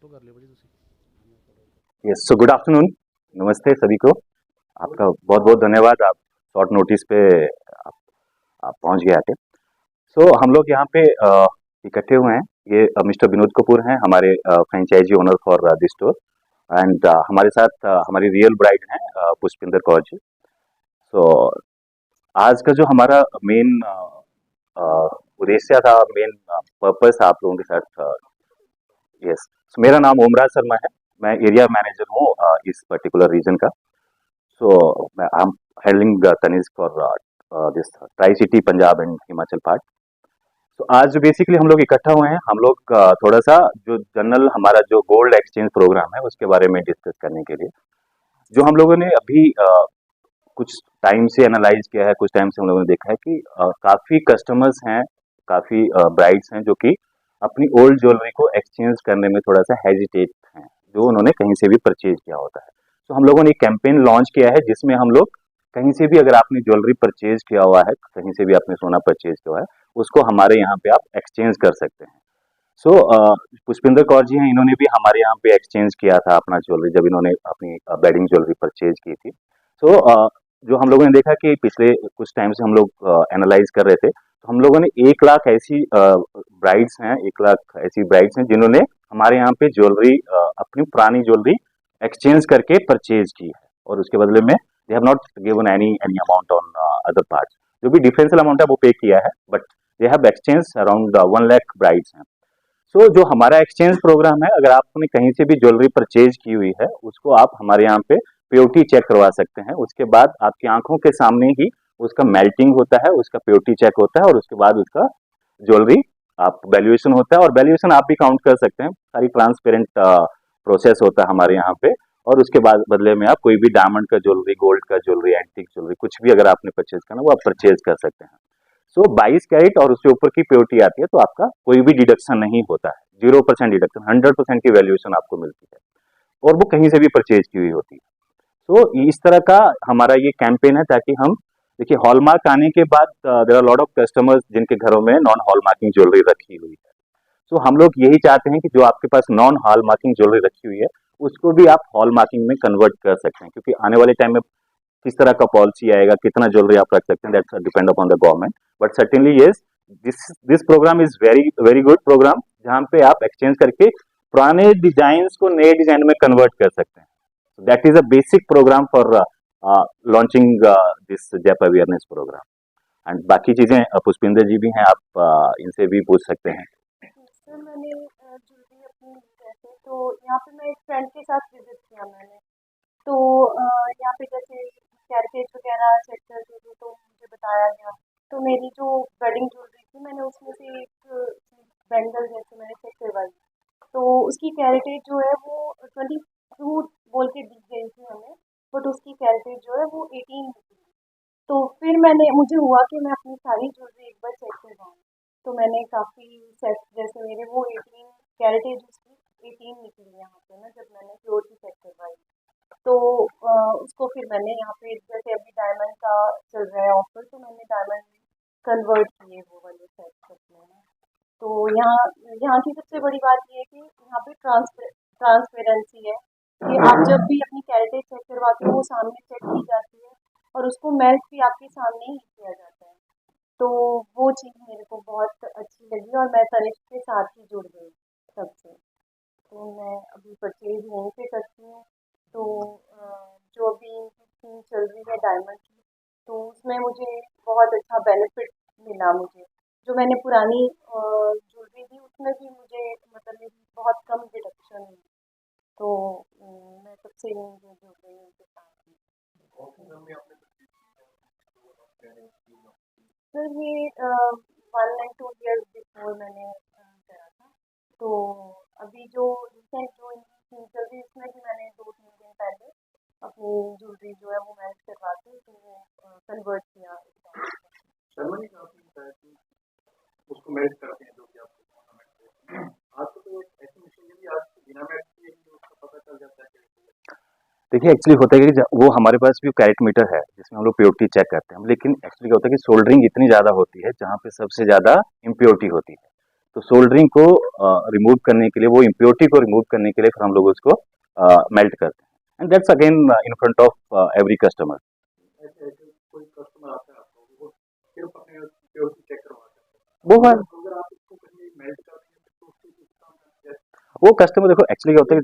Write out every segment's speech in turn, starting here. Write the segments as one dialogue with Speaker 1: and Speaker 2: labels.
Speaker 1: Photo कर लियो भाजी ਤੁਸੀਂ।
Speaker 2: Yes, so good afternoon. नमस्ते सभी को। आपका बहुत बहुत धन्यवाद, आप शॉर्ट नोटिस पे आप, आप पहुंच गए आके। सो हम लोग यहाँ पे इकट्ठे हुए हैं। ये मिस्टर विनोद कपूर हैं, हमारे franchise owner for this store. And हमारे साथ हमारी रियल ब्राइड हैं पुष्पिंदर कौर जी। सो आज का जो हमारा मेन उद्देश्य था, मेन पर्पस आप लोगों के साथ, यस, मेरा नाम ओमराज शर्मा है। मैं एरिया मैनेजर हूँ इस पर्टिकुलर रीजन का। So I am handling Tanishq for this tricity Punjab and Himachal part. तो आज बेसिकली हम लोग इकट्ठा हुए हैं, हम लोग थोड़ा सा जो जनरल हमारा जो गोल्ड एक्सचेंज प्रोग्राम है उसके बारे में डिस्कस करने के लिए, जो हम लोगों ने अभी कुछ टाइम से एनालाइज किया है, कुछ टाइम से हम लोगों ने देखा है कि काफ़ी कस्टमर्स हैं, काफ़ी ब्राइड्स हैं जो कि अपनी ओल्ड ज्वेलरी को एक्सचेंज करने में थोड़ा सा हेजिटेट हैं, जो उन्होंने कहीं से भी परचेज किया होता है। तो हम लोगों ने एक कैंपेन लॉन्च किया है जिसमें हम लोग कहीं से भी अगर आपने ज्वेलरी परचेज किया हुआ है, कहीं से भी आपने सोना परचेज किया हुआ है, उसको हमारे यहाँ पे आप एक्सचेंज कर सकते हैं। सो पुष्पिंदर कौर जी हैं, इन्होंने भी हमारे यहाँ पे एक्सचेंज किया था अपना ज्वेलरी जब इन्होंने अपनी वेडिंग ज्वेलरी परचेज की थी। सो जो हम लोगों ने देखा कि पिछले कुछ टाइम से हम लोग एनालाइज कर रहे थे, तो हम लोगों ने 1 लाख ऐसी ब्राइड्स हैं, 1 लाख ऐसी ब्राइड्स हैं जिन्होंने हमारे यहाँ पे ज्वेलरी, अपनी पुरानी ज्वेलरी एक्सचेंज करके परचेज की है, और उसके बदले में they have not given any any amount on other parts. जो भी डिफरेंशियल अमाउंट है वो पे किया है, but they have exchange around 1 lakh brides हैं। सो जो हमारा एक्सचेंज प्रोग्राम है, अगर आपने कहीं से भी ज्वेलरी परचेज की हुई है, उसको आप हमारे यहाँ पे प्योरिटी चेक करवा सकते हैं। उसके बाद आपकी आंखों के सामने ही उसका मेल्टिंग होता है, उसका प्योरिटी चेक होता है, और उसके बाद उसका ज्वेलरी आप वैल्यूएशन होता है, और वैल्यूएशन आप भी काउंट कर सकते हैं। सारी ट्रांसपेरेंट प्रोसेस होता है हमारे यहाँ पे। और उसके बाद बदले में आप कोई भी डायमंड का ज्वेलरी, गोल्ड का ज्वेलरी, एंटीक ज्वेलरी, कुछ भी अगर आपने परचेज करना वो आप परचेज कर सकते हैं। सो 22 कैरेट और उसके ऊपर की प्योरिटी आती है, तो आपका कोई भी डिडक्शन नहीं होता है, 0% डिडक्शन, 100% की वैल्यूएशन आपको मिलती है, और वो कहीं से भी परचेज की हुई होती है। सो इस तरह का हमारा ये कैंपेन है, ताकि हम देखिए हॉलमार्क आने के बाद there are lot of customers जिनके घरों में नॉन हॉलमार्किंग ज्वेलरी रखी हुई है। सो हम लोग यही चाहते हैं कि जो आपके पास नॉन हॉलमार्किंग ज्वेलरी रखी हुई है उसको भी आप हॉलमार्किंग में कन्वर्ट कर सकते हैं, क्योंकि आने वाले टाइम में किस तरह का पॉलिसी आएगा, कितना ज्वेलरी आप रख सकते हैं, that's depend upon the government. But certainly yes, this program is very very good program, जहाँ पे आप एक्सचेंज करके पुराने डिजाइन को नए डिजाइन में कन्वर्ट कर सकते हैं। That is a basic program for launching this zap awareness program. And बाकी चीजें पुष्पिंदर जी भी हैं, आप इनसे भी पूछ सकते हैं।
Speaker 3: सर मैंने ज्वेलरी अपनी ली जैसे, तो यहाँ पे मैं एक फ्रेंड के साथ विजिट किया मैंने। तो यहाँ पे जैसे कैरेटेज वगैरह चेक करते थे तो मुझे बताया गया। तो मेरी जो वेडिंग ज्वेलरी थी मैंने उसमें से एक बैंगल जैसे मैंने चेक करवाई, तो उसकी कैरेटेज जो है वो 22 बोल के दी गई थी हमें, बट उसकी कैरेटेज जो है वो 18 निकली। तो फिर मुझे हुआ कि मैं अपनी सारी ज्वेलरी एक बार चेक करवाऊँ। तो मैंने काफ़ी सेट जैसे मेरे वो 18 कैरेटेज उसकी 18 निकली यहाँ पे ना, जब मैंने प्योरिटी चेक करवाई। तो उसको फिर मैंने यहाँ पे जैसे अभी डायमंड का चल रहा है ऑफर, तो मैंने डायमंड में कन्वर्ट किए वो वाले सेट अपने में। तो यहाँ यहाँ की सबसे बड़ी बात ये है कि यहाँ पे ट्रांसपेरेंसी है कि आप जब भी अपनी कैरेटेज चेक करवाते हो वो सामने चेक की जाती है, और उसको मेल्ट भी आपके सामने ही किया जाता है। तो वो चीज़ मेरे को बहुत अच्छी लगी, और मैं तनिष्क के साथ ही जुड़ गई तब से। तो मैं अभी परचेज यहीं से करती हूँ। तो जो अभी इनकी स्कीम चल रही है डायमंड की, तो उसमें मुझे बहुत अच्छा बेनिफिट मिला मुझे। जो मैंने पुरानी ज्वेलरी थी उसमें भी मुझे मतलब मेरी बहुत कम डिडक्शन हुई। तो मैं तब से यहीं से जुड़ गई हूँ उनके साथ ही। सर ये 1 and 2 years बिफोर मैंने करा था। तो अभी जो रिसेंट जो इनकी स्कीम चल रही है इसमें भी मैंने 2-3 दिन पहले अपनी ज्वेलरी जो है वो मैच करवा के तो वो कन्वर्ट किया इस टाइम पे।
Speaker 1: शर्मा जी आपने बताया कि उसको मैच करते हैं जो कि आपको टूर्नामेंट पे आज तो एक ऐसी मशीन है कि आज बिना मैच के ही उसका पता चल जाता है कि
Speaker 2: देखिए एक्चुअली होता है कि वो हमारे पास भी कैरेट मीटर है जिसमें हम लोग प्योरिटी चेक करते हैं, लेकिन एक्चुअली क्या होता है कि सोल्डरिंग इतनी ज़्यादा होती है जहाँ पे सबसे ज़्यादा इम्प्योरिटी होती है। तो सोल्डरिंग को रिमूव करने के लिए, वो इम्प्योरिटी को रिमूव करने के लिए फिर हम लोग उसको मेल्ट करते हैं, and that's again in front of every customer.
Speaker 1: ऐसे ऐसे कोई कस्टमर आता है आपको, वो सिर्फ अपने प्योरिटी चेक करवाता है,
Speaker 2: वो बात,
Speaker 1: तो अगर आप इसको कहीं मेल्ट कर देंगे तो उससे कुछ काम जैसे
Speaker 2: वो कस्टमर देखो एक्चुअली क्या होता है,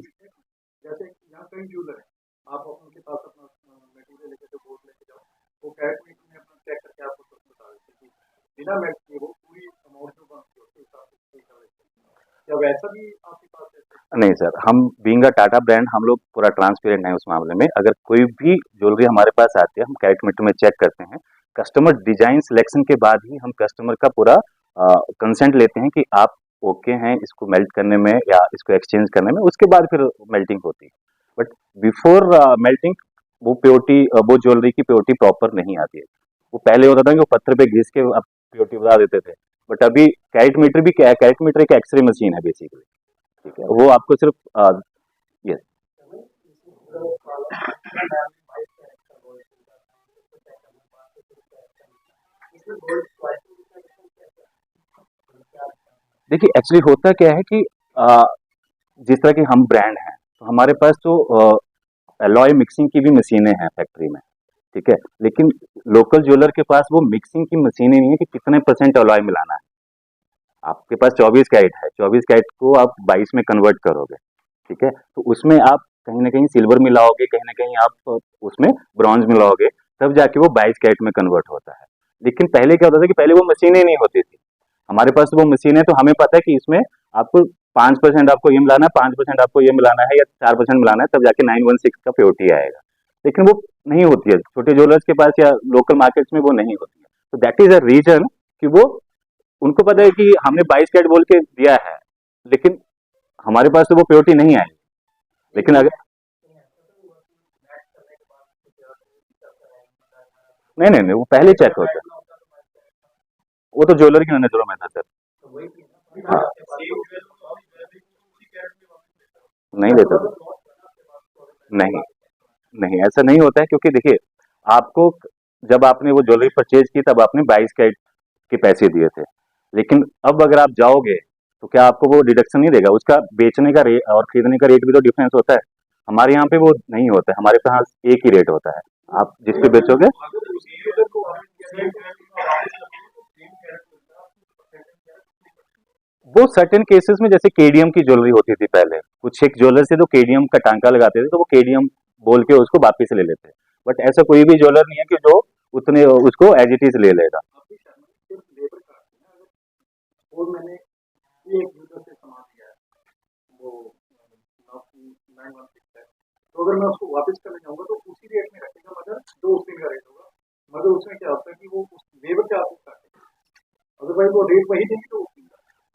Speaker 1: जैसे यहाँ कई ज्वेलर है, आप उनके पास अपना मटेरियल लेके जो बोर्ड लेके जाओ, वो कैट मीटर में अपना चेक करके आपको सब बता देते हैं कि बिना मेल्ट किए वो पूरी अमाउंट जो बनती है उसके हिसाब से पे कर देते हैं। क्या वैसा भी आपके पास है?
Speaker 2: नहीं सर, हम बीइंग अ टाटा ब्रांड हम लोग पूरा ट्रांसपेरेंट हैं उस मामले में। अगर कोई भी ज्वेलरी हमारे पास आती है, हम कैरेट मीटर में चेक करते हैं, कस्टमर डिजाइन सिलेक्शन के बाद ही हम कस्टमर का पूरा कंसेंट लेते हैं कि आप ओके हैं इसको मेल्ट करने में या इसको एक्सचेंज करने में, उसके बाद फिर मेल्टिंग होती है। बट बिफोर मेल्टिंग वो प्योरिटी, वो ज्वेलरी की प्योरिटी प्रॉपर नहीं आती है। वो पहले होता था कि वो पत्थर पे घिस के आप प्योरिटी बता देते थे, बट अभी कैरेट मीटर भी क्या है, कैरेट मीटर एक एक्सरे मशीन है बेसिकली, ठीक है, वो आपको सिर्फ ये देखिए एक्चुअली होता क्या है कि जिस तरह की हम ब्रांड हैं, तो हमारे पास तो अलॉय मिक्सिंग की भी मशीनें हैं फैक्ट्री में, ठीक है, लेकिन लोकल ज्वेलर के पास वो मिक्सिंग की मशीनें नहीं है कि कितने परसेंट अलॉय मिलाना है। आपके पास 24 कैरेट है, 24 कैरेट को आप 22 में कन्वर्ट करोगे, ठीक है, तो उसमें आप कहीं ना कहीं सिल्वर मिलाओगे, कहीं ना कहीं आप उसमें ब्रॉन्ज मिलाओगे, तब जाके वो 22 कैरेट में कन्वर्ट होता है। लेकिन पहले क्या होता था कि पहले वो मशीनें नहीं होती थी, हमारे पास वो मशीन है, तो हमें पता है कि इसमें आपको 5% आपको ये मिलाना है, 5% आपको ये मिलाना है, या 4% मिलाना है, तब जाके 916 का प्योरिटी आएगा। लेकिन वो नहीं होती है छोटे ज्वेलर्स के पास या लोकल मार्केट्स में, वो नहीं होती है। तो दैट इज अ रीजन कि वो, उनको पता है कि हमने 22 कैरेट बोल के दिया है, लेकिन हमारे पास तो वो प्योरिटी नहीं आई। लेकिन अगर नहीं नहीं नहीं, वो पहले चेक होता है, वो तो ज्वेलर की नजरों में था सर। हाँ, नहीं लेते थे। नहीं, नहीं ऐसा नहीं होता है, क्योंकि देखिए आपको, जब आपने वो ज्वेलरी परचेज की तब आपने 22 कैरेट के पैसे दिए थे, लेकिन अब अगर आप जाओगे तो क्या आपको वो डिडक्शन नहीं देगा? उसका बेचने का रेट और खरीदने का रेट भी तो डिफरेंस होता है। हमारे यहाँ पे वो नहीं होता है, हमारे पास एक ही रेट होता है, आप जिस पे बेचोगे। वो सर्टेन केसेस में, जैसे केडीएम की ज्वेलरी होती थी पहले, कुछ एक ज्वेलर से तो केडीएम का टांका लगाते थे, तो वो केडीएम बोल के उसको वापिस ले लेते, बट ऐसा कोई भी ज्वेलर नहीं है कि जो उतने उसको एज इट इज ले लेगा।
Speaker 1: आपकी शर्मा सिर्फ लेबर का है ना, अगर और मैंने ये एक यूजर से सामान लिया है, वो 916 है, तो अगर मैं उसको वापस करने जाऊंगा तो उसी रेट में रखेगा, मगर जो उसी का रेट होगा, मगर उसमें क्या होता है कि वो उस लेबर के आप काटेगा, अदरवाइज वो रेट वही देंगे तो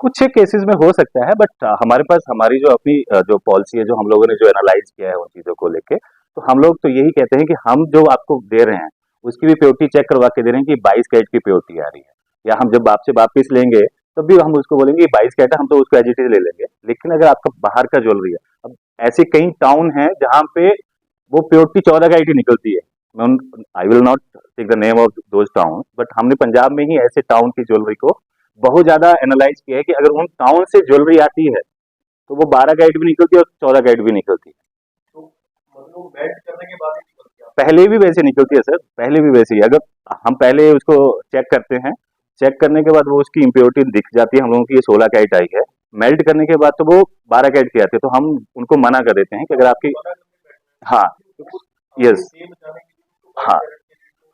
Speaker 2: कुछ एक केसेस में हो सकता है, बट हमारे पास हमारी जो अपनी जो पॉलिसी है, जो हम लोगों ने जो एनालाइज किया है उन चीज़ों को लेके, तो हम लोग तो यही कहते हैं कि हम जो आपको दे रहे हैं उसकी भी प्योरिटी चेक करवा के दे रहे हैं कि 22 कैरेट की प्योरिटी आ रही है, या हम जब आपसे वापिस लेंगे तब भी हम उसको बोलेंगे 22 कैरेट है, हम तो उसको एज इट इज ले लेंगे। लेकिन अगर आपका बाहर का ज्वेलरी है, अब ऐसे कई टाउन है जहाँ पे वो प्योरिटी 14 कैरेट ही निकलती है, मैं I will not take the name of those town, but हमने पंजाब में ही ऐसे टाउन की ज्वेलरी को बहुत ज्यादा एनालाइज किया है कि अगर उन टाउन से ज्वेलरी आती है तो वो 12 कैरेट भी निकलती है और 14 कैरेट भी निकलती है।
Speaker 1: तो मतलब मेल्ट करने के बाद ही निकलती है।
Speaker 2: पहले भी वैसे निकलती है सर, पहले भी वैसे ही। अगर हम पहले उसको चेक करते हैं, चेक करने के बाद वो उसकी इम्प्योरिटी दिख जाती है हम लोगों की, ये 16 कैरेट आई है, मेल्ट करने के बाद तो वो 12 कैरेट की आती है, तो हम उनको मना कर देते हैं कि अगर आपकी, हाँ, यस, हाँ,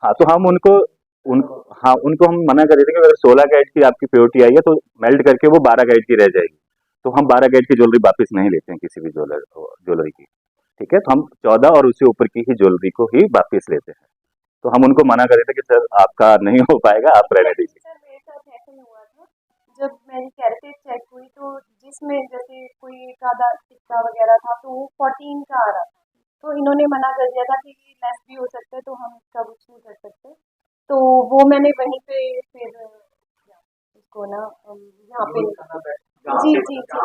Speaker 2: हाँ, तो हम उनको उन हाँ, उनको हम मना कर देते हैं कि अगर 16 कैरेट की आपकी प्योरिटी आई है तो मेल्ट करके वो 12 कैरेट की रह जाएगी, तो हम 12 कैरेट की ज्वेलरी वापस नहीं लेते हैं किसी भी ज्वेलरी की, ठीक है, तो हम 14 और उससे ऊपर की ही ज्वेलरी को ही वापस लेते हैं। तो हम उनको मना कर देते हैं कि सर आपका नहीं हो पाएगा, आप रहने दीजिए।
Speaker 3: सर मेरे साथ ऐसा ही हुआ था, जब मेरी कैरेटेज चेक हुई तो जिसमें जैसे कोई एक आधा टिक्का वगैरह था तो वो 14 का आ रहा था, तो इन्होंने मना कर दिया था कि लेस भी हो सकता है, तो हम इसका कुछ नहीं कर सकते। तो वो मैंने वहीं पे फिर उसको ना यहाँ पे, जी जी जी,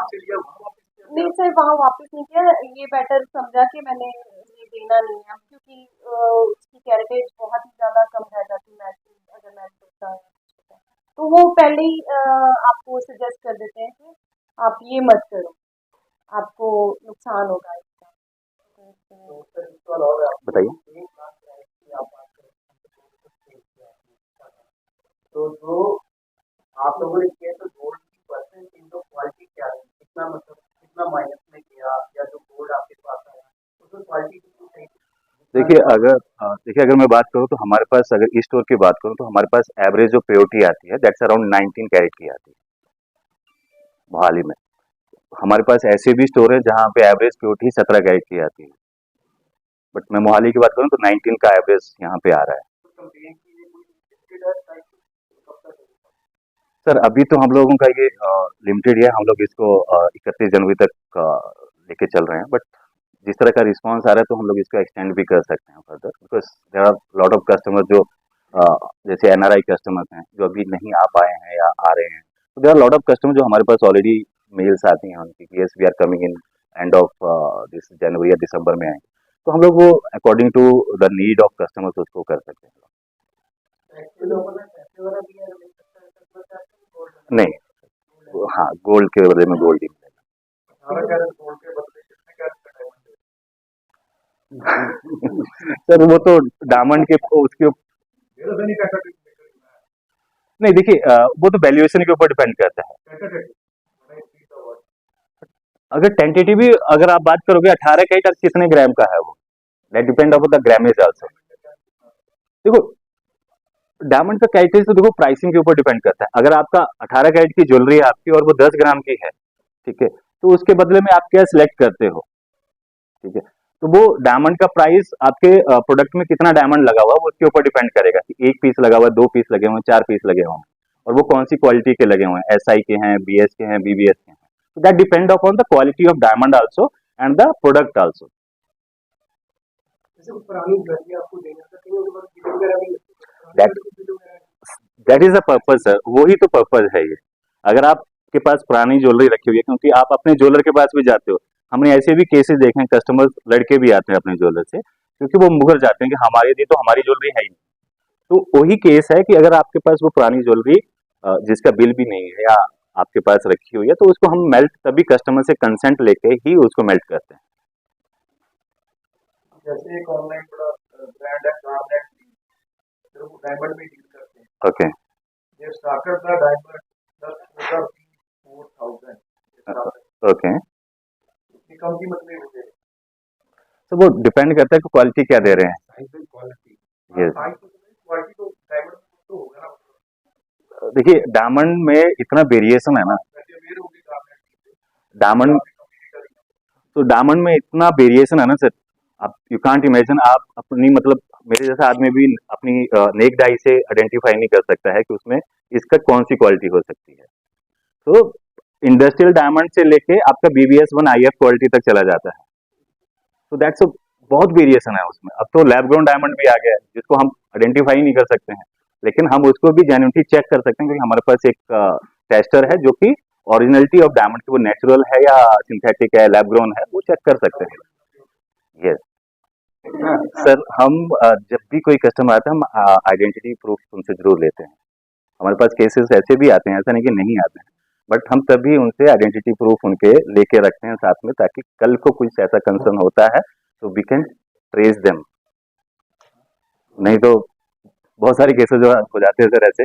Speaker 3: नहीं सर वहाँ वापस नहीं किया, ये बेटर समझा कि मैंने ये देना नहीं है अब, क्योंकि उसकी कैरेटेज बहुत ही ज़्यादा कम रह जाती मैच, अगर मैच होता है तो तो वो पहले ही आपको सजेस्ट कर देते हैं कि आप ये मत करो, आपको नुकसान होगा इसका। तो इसलिए
Speaker 1: तो सर एक सवाल और है आपको,
Speaker 2: बताइए।
Speaker 1: 1 लाख प्राइस की आप बात करें तो जो आप लोगों ने किया तो गोल्ड की परसेंट इन तो क्वालिटी क्या है, कितना मतलब कितना माइनस में किया, या जो गोल्ड आपके पास आया उसमें क्वालिटी कितनी सही थी?
Speaker 2: देखिए अगर मैं बात करूँ तो हमारे पास, अगर इस स्टोर की बात करूँ तो हमारे पास एवरेज जो प्योरिटी आती है दैट्स अराउंड 19 कैरेट की आती है मोहाली में। हमारे पास ऐसे भी स्टोर है जहाँ पे एवरेज प्योरिटी 17 कैरेट की आती है, बट मैं मोहाली की बात करूँ तो 19 का एवरेज यहाँ पे आ रहा है।
Speaker 1: कुछ कंपेयर कीजिए, कोई लिमिटेड है प्राइस कब तक है?
Speaker 2: सर अभी तो हम लोगों का ये लिमिटेड है, हम लोग इसको 31 जनवरी तक लेके चल रहे हैं, बट जिस तरह का रिस्पांस आ रहा है तो हम लोग इसको एक्सटेंड भी कर सकते हैं further, because there are lot of customer जो जैसे एनआरआई कस्टमर्स हैं जो अभी नहीं आ पाए हैं या आ रहे हैं, तो there are lot of customer जो हमारे पास ऑलरेडी मेल्स आती हैं उनकी कि yes we are coming in end of this January या दिसंबर में आए, तो हम लोग वो according to the need of customers उसको कर सकते हैं।
Speaker 1: एक्चुअली लोगों ने पैसे वाला भी है, मिल सकता है कस्टमर चाहे तो गोल्ड
Speaker 2: नहीं, हाँ गोल्ड के बदले में गोल्ड ही मिलेगा।
Speaker 1: 18 कैरेट गोल्ड के बदले कितने कैरेट का डायमंड
Speaker 2: सर वो तो डायमंड के उसके
Speaker 1: मेरा तो नहीं कैसा
Speaker 2: नहीं, देखिए वो तो वैल्यूएशन के ऊपर डिपेंड करता है।
Speaker 1: कैसा मैंने इसी का वर्ड
Speaker 2: अगर टेंटेटिव अगर आप बात करोगे 18 कैरेट और कितने ग्राम का है वो, that depend upon the grammage also. देखो डायमंड का कैरेटेज तो देखो प्राइसिंग के ऊपर डिपेंड करता है। अगर आपका 18 कैरेट की ज्वेलरी है आपकी और वो 10 ग्राम की है, ठीक है, तो उसके बदले में आप क्या सिलेक्ट करते हो, ठीक है, तो वो डायमंड का प्राइस आपके प्रोडक्ट में कितना डायमंड लगा हुआ है वो उसके ऊपर डिपेंड करेगा कि 1 पीस लगा हुआ है, 2 पीस लगे हुए हैं, 4 पीस लगे हुए हैं, और वो कौन सी क्वालिटी के लगे हुए हैं, एसआई के हैं, बीएस के हैं, बीबीएस के हैं, तो that depend upon the quality of diamond also and the product also.
Speaker 1: जैसे कुछ पुरानी ज्वेलरी आपको देना सकते हैं उसके बाद वीडियो वगैरह भी
Speaker 2: that that is the purpose sir, वही तो पर्पज है ये। अगर आपके पास पुरानी ज्वेलरी रखी हुई है, क्योंकि आप अपने ज्वेलर के पास भी जाते हो, हमने ऐसे भी केसेस देखे हैं, कस्टमर्स लड़के भी आते हैं अपने ज्वेलर से क्योंकि वो मुकर जाते हैं कि हमारे लिए तो हमारी ज्वेलरी है ही नहीं। तो वही केस है कि अगर आपके पास वो पुरानी ज्वेलरी जिसका बिल भी नहीं है या आपके पास रखी हुई है, तो उसको हम मेल्ट तभी कस्टमर से कंसेंट लेके ही उसको मेल्ट करते हैं।
Speaker 1: जैसे एक ऑनलाइन बड़ा ब्रांड है गार्नेट, फिर वो डायमंड में डील करते हैं,
Speaker 2: ओके
Speaker 1: ये स्टार्टर था डायमंड 10,4,000
Speaker 2: ओके,
Speaker 1: इतनी कम कीमत में हो गए
Speaker 2: तो वो डिपेंड करता है कि क्वालिटी क्या दे रहे हैं।
Speaker 1: Size and quality
Speaker 2: Yes.
Speaker 1: Size तो क्वालिटी तो डायमंड तो होगा ना,
Speaker 2: देखिए डायमंड में इतना वेरिएशन है ना,
Speaker 1: वैसे मेरे होगी गार्नेट
Speaker 2: डायमंड तो डायमंड में इतना वेरिएशन है ना सर, आप यू कांट इमेजिन, आप अपनी मतलब मेरे जैसा आदमी भी अपनी नेक डाई से आइडेंटिफाई नहीं कर सकता है कि उसमें इसका कौन सी क्वालिटी हो सकती है। तो इंडस्ट्रियल डायमंड से लेके आपका बीबीएस 1 आईएफ क्वालिटी तक चला जाता है, तो दैट्स बहुत वेरिएशन है उसमें। अब तो लैब ग्रोन डायमंड भी आ गया है जिसको हम आइडेंटिफाई नहीं कर सकते हैं, लेकिन हम उसको भी जेन्युइनली चेक कर सकते हैं क्योंकि हमारे पास एक टेस्टर है जो कि ओरिजिनलिटी ऑफ डायमंड की वो नेचुरल है या सिंथेटिक है, लैब ग्रोन है, वो चेक कर सकते हैं। यस सर, हम जब भी कोई कस्टमर आता है हम आइडेंटिटी प्रूफ उनसे जरूर लेते हैं। हमारे पास केसेस ऐसे भी आते हैं, ऐसा नहीं कि नहीं आते हैं, बट हम तभी उनसे आइडेंटिटी प्रूफ उनके लेके रखते हैं साथ में, ताकि कल को कुछ ऐसा कंसर्न होता है तो वी कैन ट्रेस देम। नहीं तो बहुत सारे केसेस जो हो जाते हैं सर ऐसे